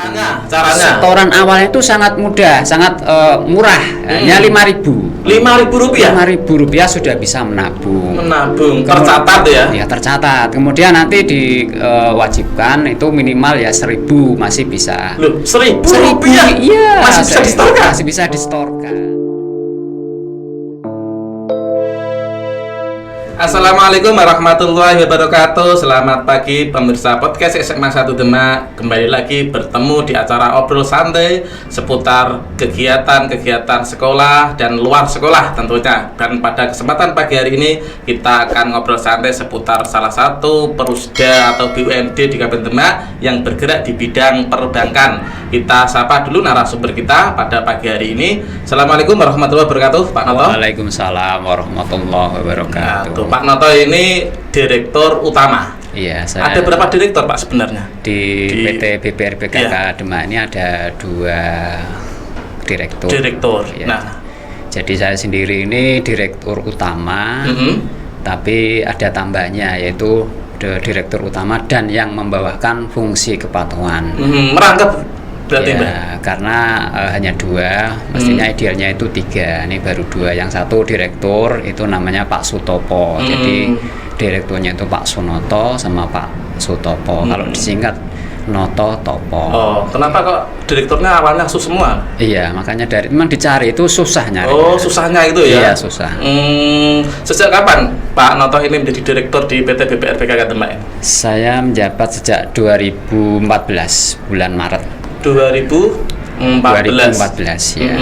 Caranya. Setoran awalnya itu sangat mudah, sangat murah, hanya Rp5.000. Rp5.000 sudah bisa menabung. Tercatat ya? Ya tercatat. Kemudian nanti diwajibkan itu minimal ya 1.000 masih bisa. Loh, Rp1.000? Iya. Masih bisa disetorkan? Masih bisa disetorkan. Assalamualaikum warahmatullahi wabarakatuh. Selamat pagi pemirsa podcast SMA 1 Demak. Kembali lagi bertemu di acara Obrol Santai seputar kegiatan-kegiatan sekolah dan luar sekolah tentunya. Dan pada kesempatan pagi hari ini kita akan ngobrol santai seputar salah satu perusda atau BUMD di Kabupaten Demak yang bergerak di bidang perbankan. Kita sapa dulu narasumber kita pada pagi hari ini. Assalamualaikum warahmatullahi wabarakatuh, Pak Noto. Waalaikumsalam warahmatullahi wabarakatuh. Pak Noto ini direktur utama. Iya, saya. Ada berapa direktur Pak sebenarnya? Di PT BPR PKK iya. Demak ini ada 2 direktur. Ya. Nah, jadi saya sendiri ini direktur utama, tapi ada tambahnya yaitu direktur utama dan yang membawakan fungsi kepatuhan. Merangkap berarti ya, karena hanya 2, mestinya idealnya itu 3. Ini baru 2. Yang satu direktur itu namanya Pak Sutopo. Jadi direkturnya itu Pak Sunoto sama Pak Sutopo. Kalau disingkat Noto Topo. Oh, kenapa kok direkturnya awalnya Su semua? Iya, makanya memang dicari itu susah nyari. Oh, susahnya itu ya? Iya, susah. Sejak kapan Pak Noto ini menjadi direktur di PT BPR PKK Demak ini? Saya menjabat sejak 2014 bulan Maret. 2014 ya.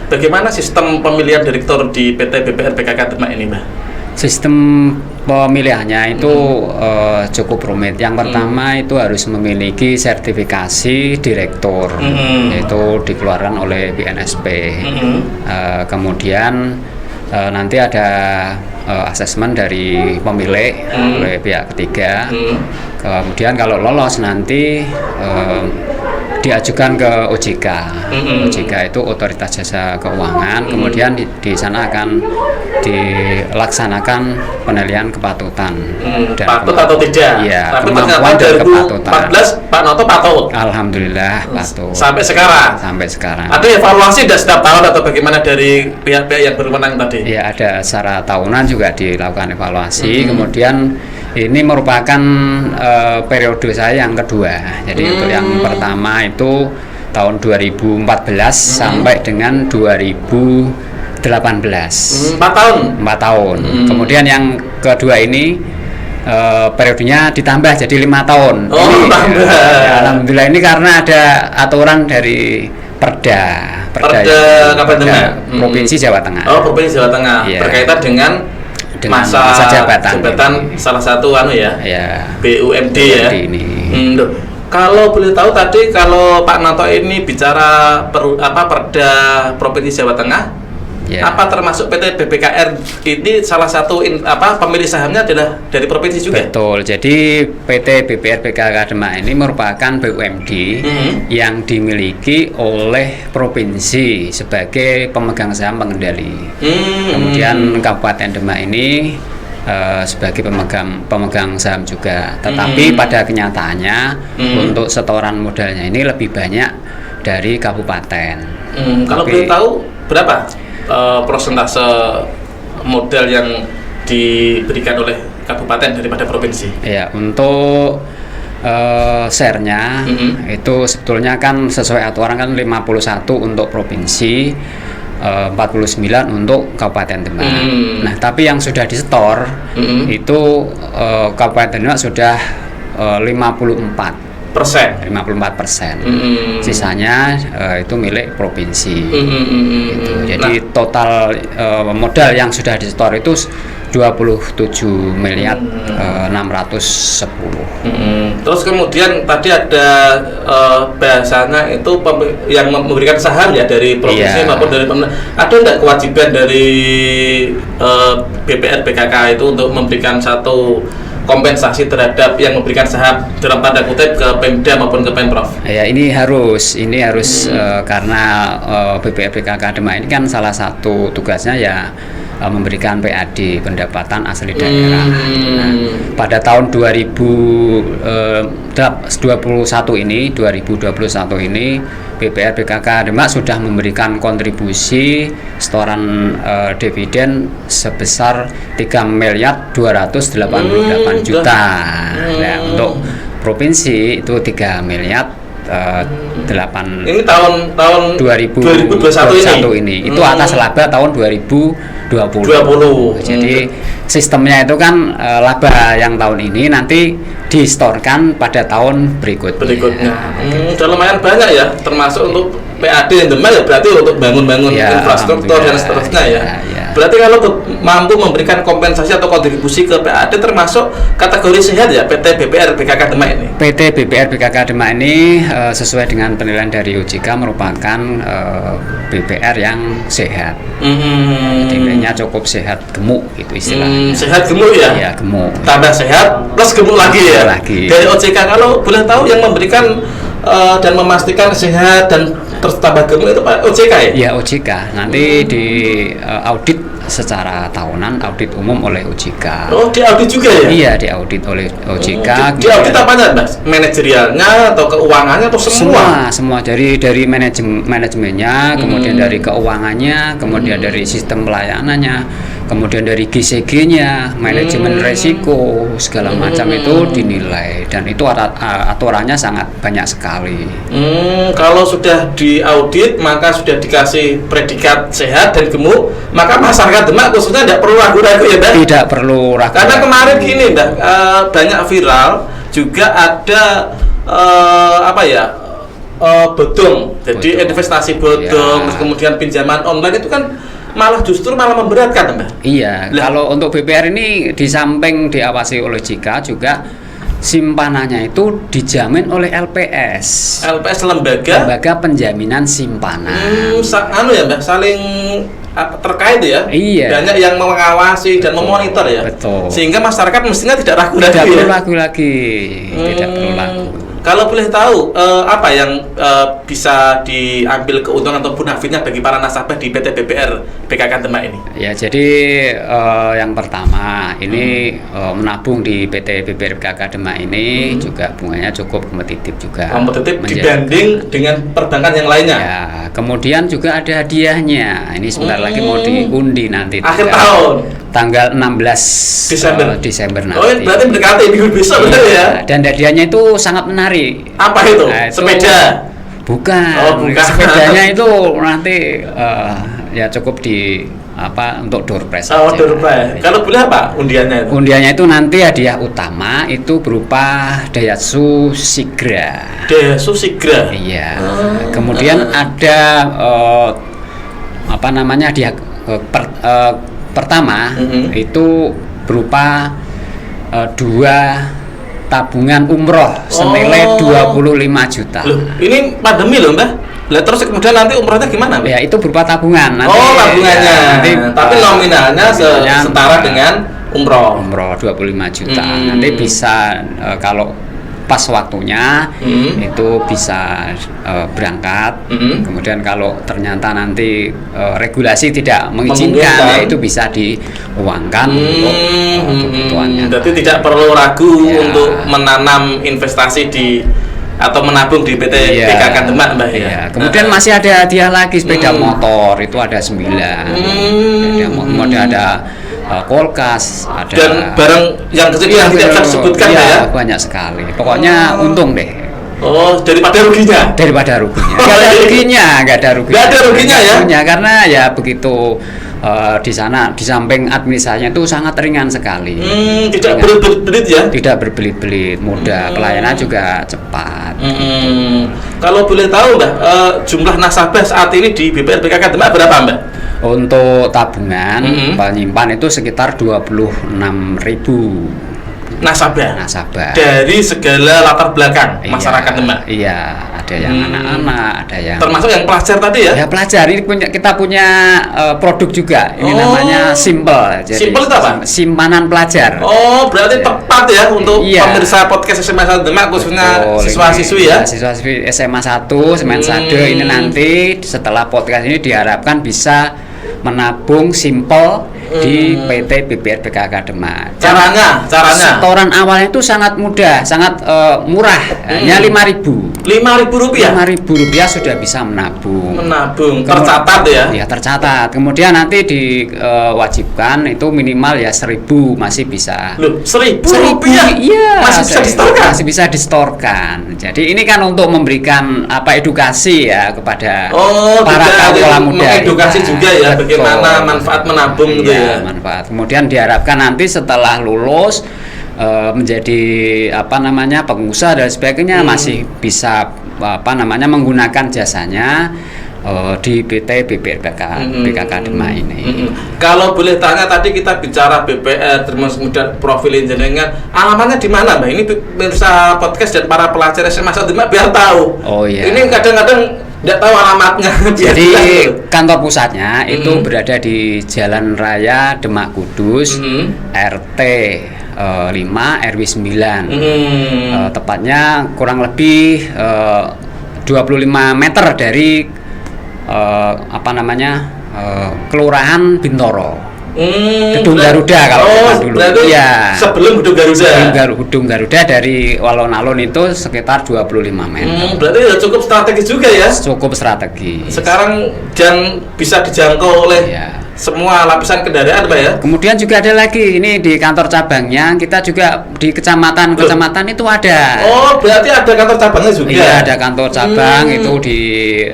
Bagaimana sistem pemilihan direktur di PT BPR PKK Demak ini, Mbak? Sistem pemilihannya itu cukup rumit. Yang pertama itu harus memiliki sertifikasi direktur, yaitu dikeluarkan oleh BNSP. Kemudian nanti ada asesmen dari pemilik oleh pihak ketiga. Kemudian kalau lolos nanti diajukan ke OJK. OJK itu Otoritas Jasa Keuangan. Kemudian di sana akan dilaksanakan penilaian kepatutan. Dan patut atau tidak? Iya, tapi kemampuan dan kepatutan. 2014 Pak Noto patut. Alhamdulillah patut. Sampai sekarang. Ada evaluasi setiap tahun atau bagaimana dari pihak-pihak yang berwenang tadi? Ya, ada secara tahunan juga dilakukan evaluasi. Kemudian ini merupakan periode saya yang kedua. Jadi untuk yang pertama itu tahun 2014 sampai dengan 2018. 4 tahun. Kemudian yang kedua ini periodenya ditambah jadi 5 tahun. Oh, tambah. Alhamdulillah ini karena ada aturan dari Perda Kabupaten Demak, Provinsi Jawa Tengah. Oh, Provinsi Jawa Tengah. Ya. Berkaitan dengan masa jabatan salah satu ya. BUMD ya. Ini. Kalau boleh tahu tadi kalau Pak Noto ini bicara Perda Provinsi Jawa Tengah, apa termasuk PT BPKR ini salah satu pemilik sahamnya adalah dari provinsi juga? Betul. Jadi PT BPR PKK Demak ini merupakan BUMD yang dimiliki oleh provinsi sebagai pemegang saham pengendali. Kemudian Kabupaten Demak ini sebagai pemegang saham juga. Tetapi pada kenyataannya untuk setoran modalnya ini lebih banyak dari kabupaten. Kalau boleh tahu berapa prosentase modal yang diberikan oleh kabupaten daripada provinsi? Ya, untuk share-nya itu sebetulnya kan sesuai aturan kan 51 untuk provinsi, 49 untuk Kabupaten Demak. Nah, tapi yang sudah disetor itu Kabupaten Demak sudah 54%. Sisanya itu milik provinsi. Gitu. Jadi total modal yang sudah disetor itu 27.610. Terus kemudian tadi ada bahasanya itu yang memberikan saham ya dari provinsi maupun dari pemerintah. Ada enggak kewajiban dari BPR PKK itu untuk memberikan satu kompensasi terhadap yang memberikan saham dalam tanda kutip ke Pemda maupun ke Pemprov? Ya, ini harus karena BPR PKK Demak ini kan salah satu tugasnya ya memberikan PAD, pendapatan asli daerah. Nah, pada tahun 2021 ini BPR PKK Demak sudah memberikan kontribusi setoran dividen sebesar 3.288 juta. Nah, untuk provinsi itu 3.8 ini tahun 2021 ini. Itu atas laba tahun 2020. Jadi sistemnya itu kan laba yang tahun ini nanti distorkan pada tahun berikutnya. Udah lumayan banyak ya, termasuk untuk PAD yang Demak ya, berarti untuk bangun-bangun infrastruktur dan seterusnya ya. Berarti kalau mampu memberikan kompensasi atau kontribusi ke PAD termasuk kategori sehat ya PT BPR BKK Demak ini. PT BPR BKK Demak ini sesuai dengan penilaian dari OJK merupakan BPR yang sehat. Nilainya cukup sehat gemuk gitu istilahnya. Sehat gemuk ya? Iya, gemuk. Tambah sehat plus gemuk lagi ya. Dari OJK kalau boleh tahu yang memberikan dan memastikan sehat dan terus tambah gemuk itu Pak OJK ya? Ya, OJK. Nanti di audit secara tahunan, audit umum oleh OJK. Oh, di audit juga ya? Iya, di audit oleh OJK. Di audit apanya, Mas? Manajerialnya atau keuangannya atau semua? Semua dari manajemennya, kemudian dari keuangannya, kemudian dari sistem pelayanannya, kemudian dari GCG-nya, manajemen resiko, segala macam itu dinilai, dan itu aturannya sangat banyak sekali. Kalau sudah diaudit maka sudah dikasih predikat sehat dan gemuk, maka masyarakat Demak khususnya tidak perlu ragu-ragu ya, Mbak? Tidak perlu ragu. Karena kemarin gini, Mbak, banyak viral juga ada bodong. Jadi investasi bodong, terus kemudian pinjaman online itu kan malah memberatkan, Mbak. Iya. Kalau untuk BPR ini di samping diawasi oleh OJK juga simpanannya itu dijamin oleh LPS. LPS lembaga penjaminan simpanan. Ya, Mbak, saling terkait ya. Iya. Banyak yang mengawasi dan memonitor ya. Betul. Sehingga masyarakat mestinya tidak ragu lagi. Tidak perlu ragu lagi. Tidak perlu ragu. Kalau boleh tahu apa yang bisa diambil keuntungan atau benefitnya bagi para nasabah di PT BPR BKK Demak ini? Ya, jadi yang pertama ini menabung di PT BPR BKK Demak ini juga bunganya cukup kompetitif juga. Kompetitif dibanding dengan perbankan yang lainnya. Ya, kemudian juga ada hadiahnya. Ini sebentar lagi mau diundi nanti. Akhir tahun. Tanggal 16 Desember nanti. Oh, berarti mendekati minggu besok ya. Dan hadiahnya itu sangat menarik. Apa itu? Nah, sepeda? Bukan. Oh, bukan. Sepedanya itu nanti ya cukup untuk door prize. Oh, door prize. Kalau boleh apa undiannya itu? Undiannya itu nanti hadiah utama itu berupa Daihatsu Sigra. Daihatsu Sigra. Iya. Kemudian ada hadiah pertama itu berupa 2 tabungan umroh senilai 25 juta. Loh, ini pandemi loh, Mbak. Lah terus kemudian nanti umrohnya gimana, Mbak? Ya, itu berupa tabungan. Nanti, tabungannya. Ya, nanti, tapi nominalnya setara dengan umroh. Umroh 25 juta. Nanti bisa kalau pas waktunya itu bisa berangkat. Kemudian kalau ternyata nanti regulasi tidak mengizinkan, ya itu bisa diuangkan untuk kebutuhannya. Berarti tidak perlu ragu untuk menanam investasi atau menabung di PT BKK Demak, Mbak. Ya. Kemudian masih ada hadiah lagi sepeda motor, itu ada 9. Sepeda motor ada kulkas, ada dan barang yang kecil yang tidak bisa disebutkan ya. Banyak sekali. Pokoknya untung deh. Oh, daripada ruginya? Daripada ruginya. Gak ada ruginya, gak ada ruginya. Gak ada ruginya ya? Karena ya begitu di sana di samping administrasinya itu sangat ringan sekali. Tidak berbelit-belit ya? Tidak berbelit-belit, mudah. Pelayanan juga cepat. Kalau boleh tahu, Mbak, jumlah nasabah saat ini di BPR BKK Demak berapa, Mbak? Untuk tabungan penyimpan itu sekitar 26.000 nasabah dari segala latar belakang masyarakat Demak. Iya, ada yang anak-anak, ada yang termasuk yang pelajar tadi ya. Ya, pelajar ini kita punya produk juga. Ini namanya Simple. Jadi Simple itu apa? Simpanan pelajar. Oh, berarti tepat ya untuk pemirsa podcast SMA 1 Demak khususnya siswa-siswi ya. Siswa-siswi SMA 1 Semensade ini nanti setelah podcast ini diharapkan bisa menabung Simple di PT BPR PKK Demak. Caranya. Setoran awalnya itu sangat mudah, sangat murah, hanya Rp5.000. Rp5.000. Rp5.000 sudah bisa menabung. Tercatat ya? Ya tercatat. Kemudian nanti diwajibkan itu minimal ya 1.000 masih bisa. Loh, Rp1.000? Iya. Masih bisa distorkan? Masih bisa distorkan. Jadi ini kan untuk memberikan edukasi ya kepada para kaum muda. Mengedukasi juga ya bagaimana manfaat menabung gitu ya. Manfaat. Kemudian diharapkan nanti setelah lulus menjadi pengusaha dan sebagainya masih bisa menggunakan jasanya di PT BPR PKK Demak ini. Kalau boleh tanya, tadi kita bicara BPR terus kemudian profil jenengan, alamatnya di mana, Mbak? Ini pemirsa podcast dan para pelajar SMA 1 Demak biar tahu. Oh iya. Ini kadang-kadang tidak tahu alamatnya. Jadi kantor pusatnya itu berada di Jalan Raya Demak Kudus, RT 5 RW 9. Tepatnya kurang lebih 25 meter dari Kelurahan Bintoro. Gedung Garuda kalau dulu. Iya. Sebelum Gedung Garuda. Gedung Garuda dari alun-alun itu sekitar 25 meter. Berarti ya cukup strategis juga ya? Cukup strategis. Sekarang bisa dijangkau oleh semua lapisan kendaraan, Pak ya? Kemudian juga ada lagi ini di kantor cabangnya, kita juga di kecamatan itu ada. Oh, berarti ada kantor cabangnya juga? Iya, ada kantor cabang itu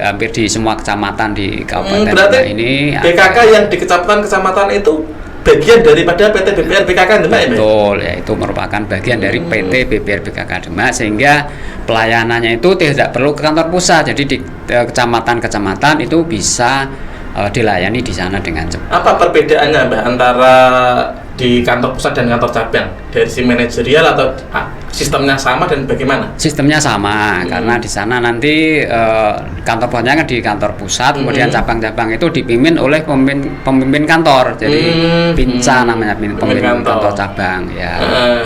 hampir di semua kecamatan di Kabupaten berarti ini. BKK yang di kecamatan itu bagian daripada PT BPR PKK Demak ya? Betul, ya itu merupakan bagian dari PT BPR PKK Demak, sehingga pelayanannya itu tidak perlu ke kantor pusat. Jadi di kecamatan itu bisa dilayani di sana dengan cepat. Apa perbedaannya, Mbak, antara di kantor pusat dan kantor cabang? Dari si manajerial atau sistemnya sama dan bagaimana? Sistemnya sama, karena di sana nanti kantor pusatnya kan di kantor pusat, kemudian cabang-cabang itu dipimpin oleh pemimpin kantor. Jadi PINCA namanya, pemimpin kantor cabang ya.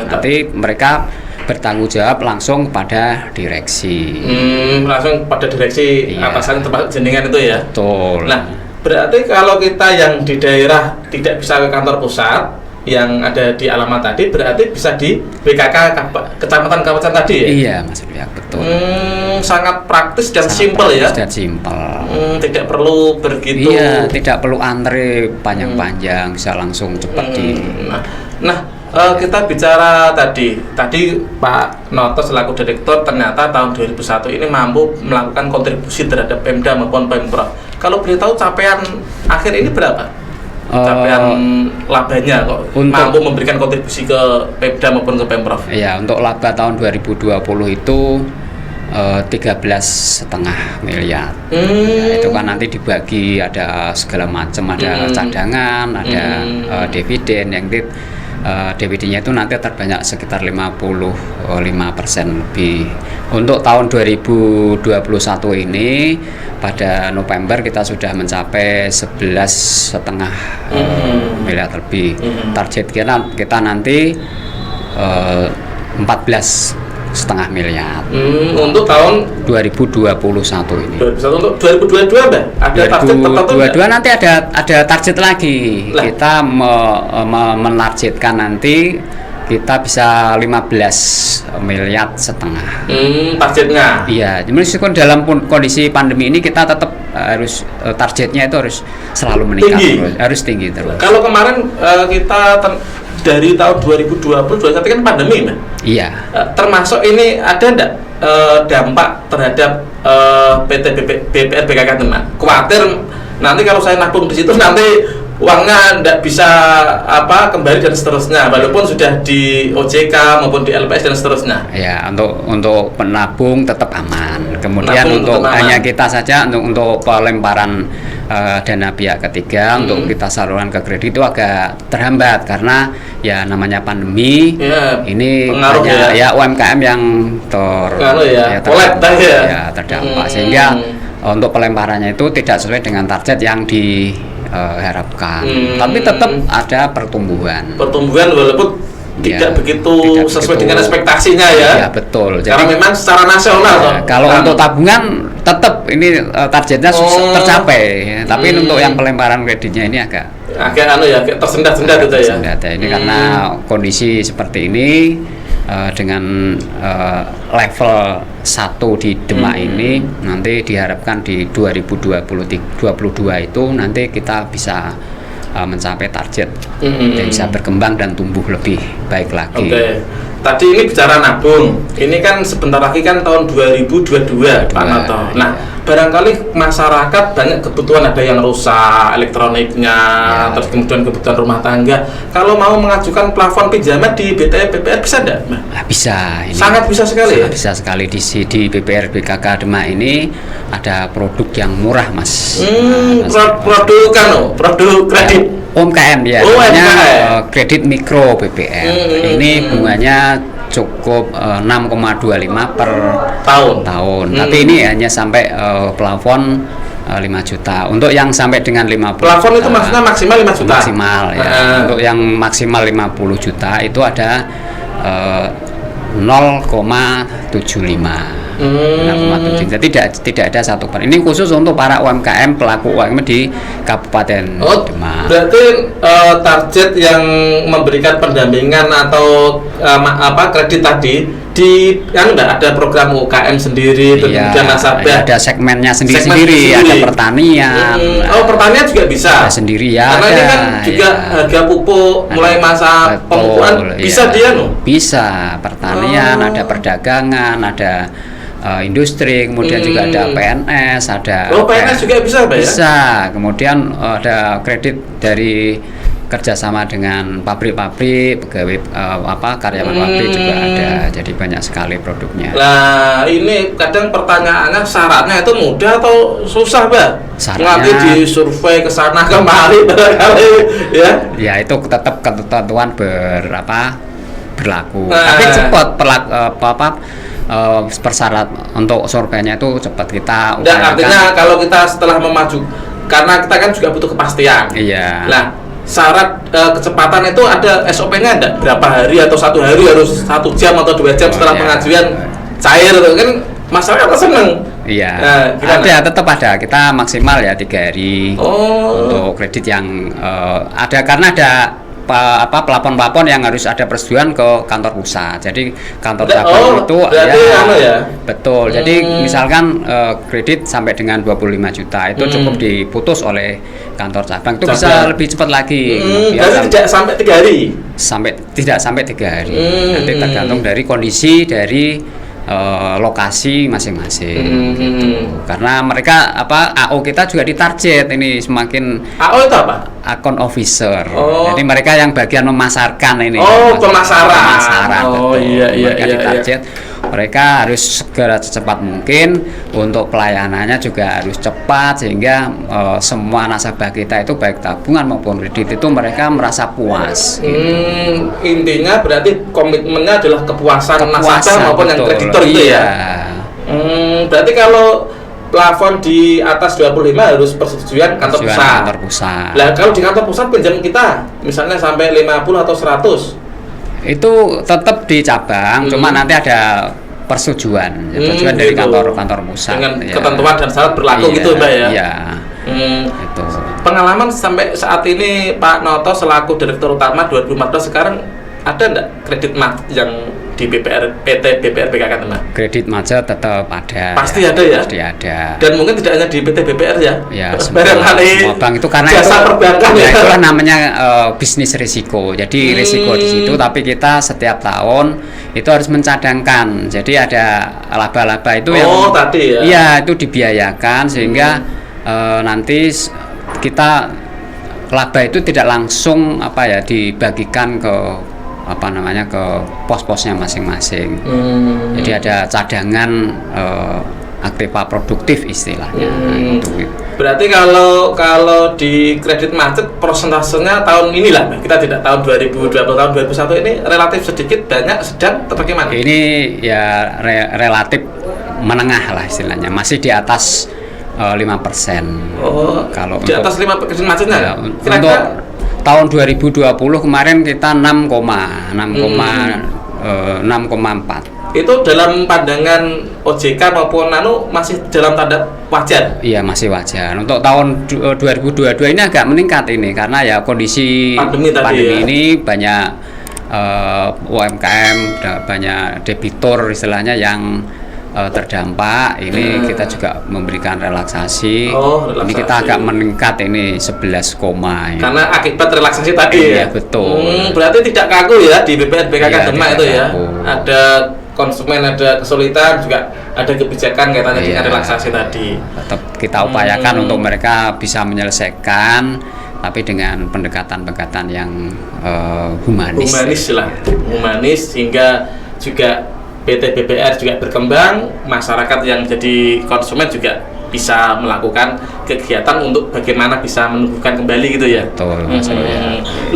Nanti mereka bertanggung jawab langsung pada direksi. Langsung pada direksi atasan tempat jenengan itu ya? Betul. Nah, berarti kalau kita yang di daerah tidak bisa ke kantor pusat yang ada di alamat tadi, berarti bisa di BKK kecamatan kawasan tadi ya? Iya, Mas Riak, betul. Sangat praktis dan simpel ya? Dan simpel. Tidak perlu begitu. Iya, tidak perlu antre panjang-panjang, bisa langsung cepat kita bicara tadi Pak Noto selaku direktur ternyata tahun 2001 ini mampu melakukan kontribusi terhadap Pemda maupun Pemprov. Kalau boleh tahu capaian akhir ini berapa? Capaian labanya kok mampu memberikan kontribusi ke Pemda maupun ke Pemprov? Iya, untuk laba tahun 2020 itu 13,5 miliar. Itu kan nanti dibagi, ada segala macam, ada cadangan, ada dividen yang dividennya itu nanti terbanyak sekitar 55% lebih. Untuk tahun 2021 ini pada November kita sudah mencapai 11,5 miliar lebih. Target kita nanti 14,5 miliar. Untuk tahun 2021 ini. Untuk 2022, Mbak? Ada target tertentu? 2022 nanti ada target lagi. Kita menargetkan nanti kita bisa 15,5 miliar. Targetnya? Iya, meskipun dalam kondisi pandemi ini kita tetap harus targetnya itu harus selalu meningkat, harus tinggi terus. Kalau kemarin kita dari tahun 2020 kan pandemi, Mbak? Iya. Termasuk ini ada enggak dampak terhadap PT BPR PKK Demak? Khawatir nanti kalau saya nabung di situ nanti uangnya tidak bisa kembali dan seterusnya, walaupun sudah di OJK maupun di LPS dan seterusnya. Ya, untuk penabung tetap aman. Kemudian untuk hanya kita saja untuk pelemparan dana pihak ketiga untuk kita salurkan ke kredit itu agak terhambat karena ya namanya pandemi. Ini banyak ya UMKM yang terdampak sehingga untuk pelemparannya itu tidak sesuai dengan target yang diharapkan. Tapi tetap ada pertumbuhan. Walaupun tidak Ya, begitu tidak sesuai begitu. dengan ekspektasinya ya. Ya betul. Karena memang secara nasional toh. Kalau Kan. untuk tabungan tetap ini targetnya tercapai, ya. Tapi untuk yang pelemparan kreditnya ini agak agak tersendat-sendat gitu ya. tersendat ya. Ini karena kondisi seperti ini dengan level 1 di Demak ini nanti diharapkan di 2022 itu nanti kita bisa mencapai target dan bisa berkembang dan tumbuh lebih baik lagi. Oke. Tadi ini bicara nabung. Ini kan sebentar lagi kan tahun 2022, Pak Noto. Nah, barangkali masyarakat banyak kebutuhan, ada yang rusak elektroniknya, terus kemudian kebutuhan rumah tangga. Kalau mau mengajukan plafon pinjaman di BTN BPR bisa enggak? Bisa. Ini Sangat bisa sekali. sangat bisa sekali di BPR BKK Demak ini ada produk yang murah, Mas. Produk produk kredit. UMKM ya, namanya kredit mikro BPR. Ini bunganya cukup 6,25 per tahun. Tapi ini hanya sampai plafon 5 juta. Untuk yang sampai dengan 50 plafon juta, itu maksudnya maksimal 5 juta. Maksimal ya. Untuk yang maksimal 50 juta itu ada 0,75. 0,7. Jadi tidak ada satu per. Ini khusus untuk para UMKM, pelaku UMKM di Kabupaten Demak. Berarti target yang memberikan pendampingan atau kredit tadi di ada program UKM sendiri, kemudian nasabah. Ada segmennya sendiri, ada pertanian. Pertanian juga bisa. Ada sendiri ya. Karena ini kan juga harga pupuk mulai masa pemupukan bisa dia Bisa pertanian, ada perdagangan, ada industri, kemudian juga ada PNS, ada PNS juga bisa, Pak ya? Bisa. Kemudian ada kredit dari kerjasama dengan pabrik-pabrik, pegawai karyawan pabrik juga ada. Jadi banyak sekali produknya. Nah, ini kadang pertanyaannya syaratnya itu mudah atau susah, Pak? Nanti disurvei ke sana kemari barangkali ya. Ya, itu tetap ketentuan berlaku. Tapi cepat persyarat untuk surveinya itu cepat kita. Artinya kalau kita setelah memaju, karena kita kan juga butuh kepastian. Iya. Nah, syarat kecepatan itu ada SOP-nya enggak? Berapa hari atau 1 hari harus 1 jam atau 2 jam setelah pengajuan cair itu kan masyarakat seneng. Iya. Tetap ada. Kita maksimal ya 3 hari untuk kredit yang ada, karena ada pelapon-pelapon yang harus ada persetujuan ke kantor pusat. Jadi kantor cabang itu betul. Jadi misalkan kredit sampai dengan 25 juta itu cukup diputus oleh kantor cabang. Itu bisa lebih cepat lagi. Berarti tidak sampai 3 hari. Tidak sampai 3 hari. Nanti tergantung dari kondisi dari lokasi masing-masing gitu. Karena mereka AO kita juga ditarget ini semakin. AO itu apa? Account officer. Jadi mereka yang bagian memasarkan ini. Pemasaran. Mereka ditarget. Mereka harus segera secepat mungkin, untuk pelayanannya juga harus cepat sehingga semua nasabah kita itu baik tabungan maupun kredit itu mereka merasa puas. Intinya berarti komitmennya adalah kepuasan nasabah maupun yang kreditor itu ya. Berarti kalau plafon di atas 25 harus persetujuan kantor pusat. Lah kalau di kantor pusat pinjam kita misalnya sampai 50 atau 100 itu tetap di cabang, cuma nanti ada persetujuan dari kantor pusat dengan ketentuan dan syarat berlaku gitu, Mbak ya. Iya. Itu. Pengalaman sampai saat ini Pak Noto selaku Direktur Utama 2014 sekarang ada enggak kredit yang di PT BPR BKK Demak? Kredit macet tetap ada. Pasti ada ya? Pasti ada. Dan mungkin tidak hanya di PT BPR ya? Ya, semua bank itu karena jasa perbankan ya. Itulah namanya bisnis risiko. Jadi risiko di situ, tapi kita setiap tahun itu harus mencadangkan. Jadi ada laba-laba itu yang tadi ya? Iya, itu dibiayakan sehingga nanti kita laba itu tidak langsung dibagikan ke ke pos-posnya masing-masing. Jadi ada cadangan aktiva produktif istilahnya. Gitu. Berarti kalau di kredit macet persentasenya tahun inilah, kita tidak tahun 2020, tahun 2021 ini relatif sedikit, banyak, sedang, atau bagaimana? Ini ya relatif menengah lah istilahnya, masih di atas 5%. Kalau di atas 5% macetnya? Ya, untuk tahun 2020 kemarin kita 6,4. Itu dalam pandangan OJK maupun masih dalam tanda wajar? Iya, masih wajar. Untuk tahun 2022 ini agak meningkat ini karena ya kondisi pandemi ini banyak UMKM, banyak debitur istilahnya yang terdampak. Ini kita juga memberikan relaksasi. Ini kita agak meningkat ini 11, ini. Karena akibat relaksasi tadi ya. Betul. Berarti tidak kaku ya di BPR BKK Demak itu ya. Ada konsumen, ada kesulitan, juga ada kebijakan kaitannya dengan relaksasi tadi. Tetap kita upayakan untuk mereka bisa menyelesaikan, tapi dengan pendekatan-pendekatan yang humanis lah, humanis, sehingga juga PT BPR juga berkembang, masyarakat yang jadi konsumen juga bisa melakukan kegiatan untuk bagaimana bisa menumbuhkan kembali gitu ya. Betul.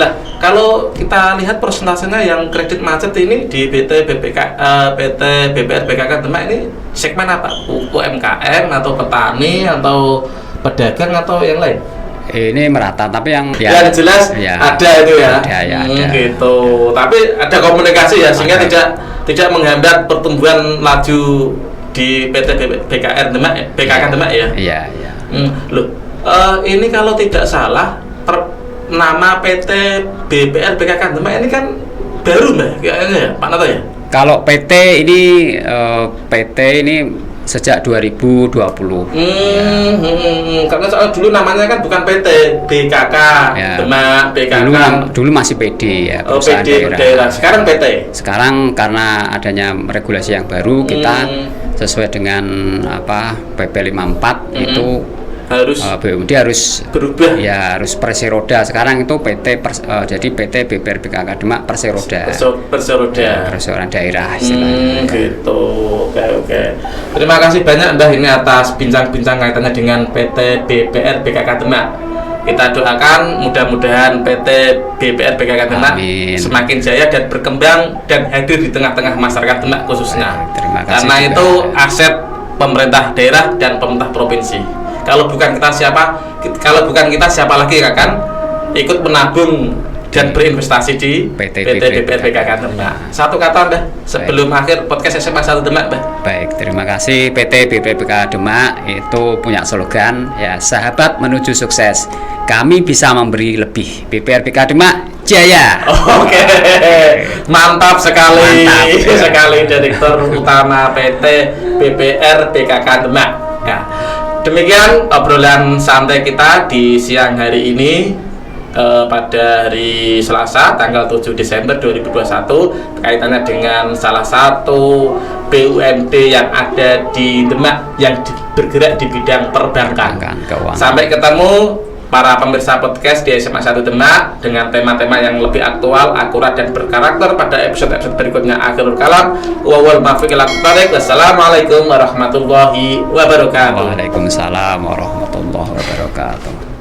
Lah, kalau kita lihat persentasenya yang kredit macet ini di PT BPR BKK Demak ini segmen apa? UMKM atau petani atau pedagang atau yang lain? Ini merata, tapi yang jelas ada itu ya. Ada. Gitu. Tapi ada komunikasi ya, sehingga tidak menghambat pertumbuhan laju di PT BKK Demak ya. Iya. Loh, ini kalau tidak salah nama PT BPR BKK Demak ini kan baru Mbak, kayaknya ya, Pak Nato ya? Kalau PT ini sejak 2020. Karena soal dulu namanya kan bukan PT BKK Demak, BKK. Dulu masih PD ya, perusahaan daerah. Sekarang PT. Sekarang karena adanya regulasi yang baru, kita sesuai dengan PP 54 itu harus BUMD harus berubah ya, harus perseroda. Sekarang itu jadi PT BPR BKK Demak perseroda. Perseroda daerah istilahnya. Gitu. Oke. Terima kasih banyak Mbah ini atas bincang-bincang kaitannya dengan PT BPR BKK Demak. Kita doakan mudah-mudahan PT BPR BKK Demak semakin jaya dan berkembang dan hadir di tengah-tengah masyarakat Demak khususnya. Terima kasih. Karena itu aset pemerintah daerah dan pemerintah provinsi. Kalau bukan kita siapa lagi yang akan ikut menabung dan berinvestasi di PT BPR BKK Demak. Satu kata Mbah sebelum akhir podcast SMA 1 Demak Mbah. Baik, terima kasih. PT BPR BKK Demak itu punya slogan ya, sahabat menuju sukses. Kami bisa memberi lebih. BPR BKK Demak jaya. Oke. Mantap sekali. Sekali Direktur Utama PT BPR BKK Demak. Ya. Demikian obrolan santai kita di siang hari ini pada hari Selasa tanggal 7 Desember 2021 kaitannya dengan salah satu BUMD yang ada di Demak yang bergerak di bidang perbankan. Sampai ketemu para pemirsa podcast di SMA 1 Demak dengan tema-tema yang lebih aktual, akurat dan berkarakter pada episode-episode berikutnya. Akhirul kalam wa wal muwaffiq ila aqwamit. Wassalamualaikum warahmatullahi wabarakatuh. Waalaikumsalam warahmatullahi wabarakatuh.